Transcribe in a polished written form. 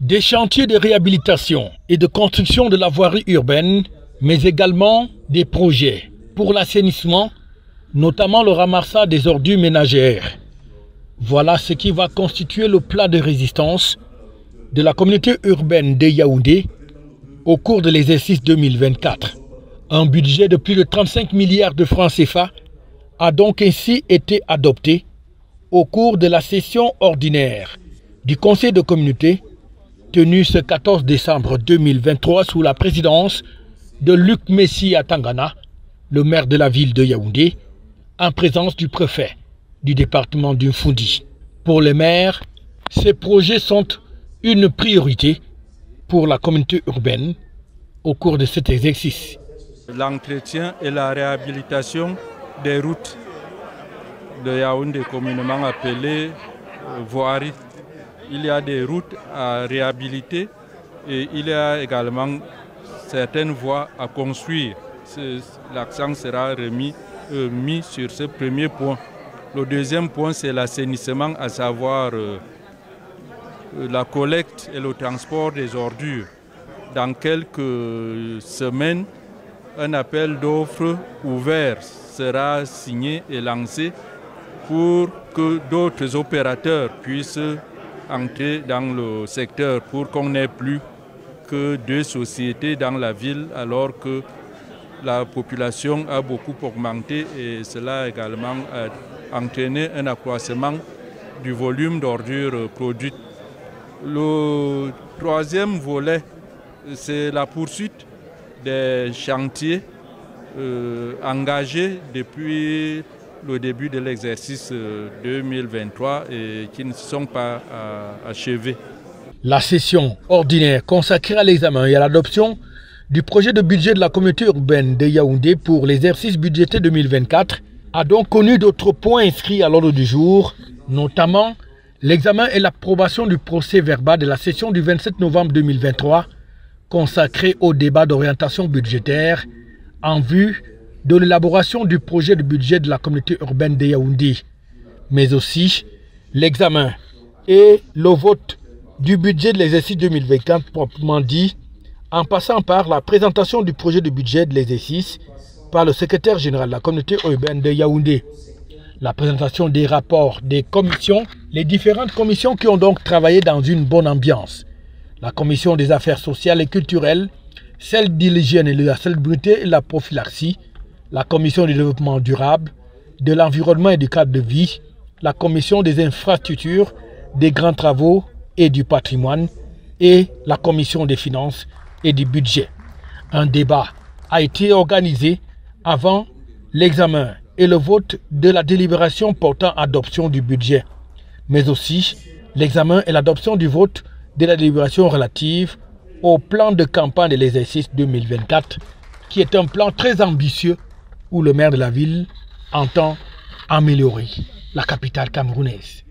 Des chantiers de réhabilitation et de construction de la voirie urbaine, mais également des projets pour l'assainissement, notamment le ramassage des ordures ménagères. Voilà ce qui va constituer le plan de résistance de la communauté urbaine de Yaoundé au cours de l'exercice 2024. Un budget de plus de 35 milliards de francs CFA a donc ainsi été adopté au cours de la session ordinaire du Conseil de communauté tenue ce 14 décembre 2023 sous la présidence de Luc Messi Atangana, le maire de la ville de Yaoundé, en présence du préfet du département du Foundi. Pour les maires, ces projets sont une priorité pour la communauté urbaine au cours de cet exercice. L'entretien et la réhabilitation des routes de Yaoundé, communément appelées voiries. Il y a des routes à réhabiliter et il y a également certaines voies à construire. L'accent sera mis sur ce premier point. Le deuxième point, c'est l'assainissement, à savoir la collecte et le transport des ordures. Dans quelques semaines, un appel d'offres ouvert sera signé et lancé pour que d'autres opérateurs puissent entrer dans le secteur, pour qu'on n'ait plus que deux sociétés dans la ville alors que la population a beaucoup augmenté et cela a également entraîné un accroissement du volume d'ordures produites. Le troisième volet, c'est la poursuite des chantiers engagés depuis le début de l'exercice 2023 et qui ne sont pas achevés. La session ordinaire consacrée à l'examen et à l'adoption du projet de budget de la communauté urbaine de Yaoundé pour l'exercice budgétaire 2024 a donc connu d'autres points inscrits à l'ordre du jour, notamment l'examen et l'approbation du procès verbal de la session du 27 novembre 2023 consacré au débat d'orientation budgétaire en vue de l'élaboration du projet de budget de la communauté urbaine de Yaoundé, mais aussi l'examen et le vote du budget de l'exercice 2024 proprement dit, en passant par la présentation du projet de budget de l'exercice par le secrétaire général de la communauté urbaine de Yaoundé, la présentation des rapports des commissions, les différentes commissions qui ont donc travaillé dans une bonne ambiance, la commission des affaires sociales et culturelles, celle de l'hygiène et de la salubrité et de la prophylaxie, la commission du développement durable, de l'environnement et du cadre de vie, la commission des infrastructures, des grands travaux et du patrimoine et la commission des finances et du budget. Un débat a été organisé avant l'examen et le vote de la délibération portant adoption du budget, mais aussi l'examen et l'adoption du vote de la délibération relative au plan de campagne de l'exercice 2024, qui est un plan très ambitieux où le maire de la ville entend améliorer la capitale camerounaise.